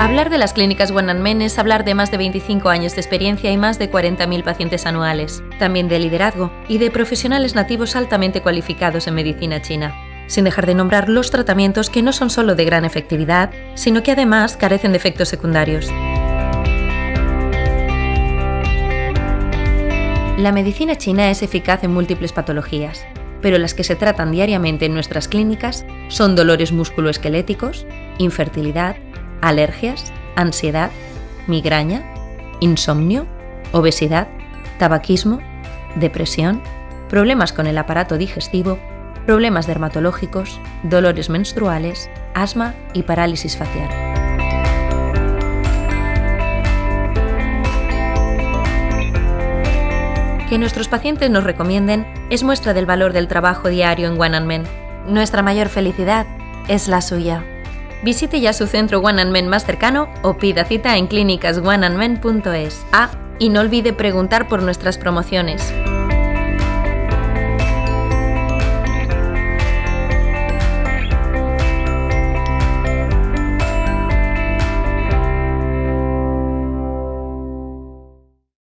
Hablar de las clínicas One+Men es hablar de más de 25 años de experiencia y más de 40.000 pacientes anuales, también de liderazgo y de profesionales nativos altamente cualificados en medicina china, sin dejar de nombrar los tratamientos que no son solo de gran efectividad, sino que además carecen de efectos secundarios. La medicina china es eficaz en múltiples patologías, pero las que se tratan diariamente en nuestras clínicas son dolores musculoesqueléticos, infertilidad, alergias, ansiedad, migraña, insomnio, obesidad, tabaquismo, depresión, problemas con el aparato digestivo, problemas dermatológicos, dolores menstruales, asma y parálisis facial. Que nuestros pacientes nos recomienden es muestra del valor del trabajo diario en One+Men. Nuestra mayor felicidad es la suya. Visite ya su centro One+Men más cercano o pida cita en clínicas1andmen.es. Y no olvide preguntar por nuestras promociones.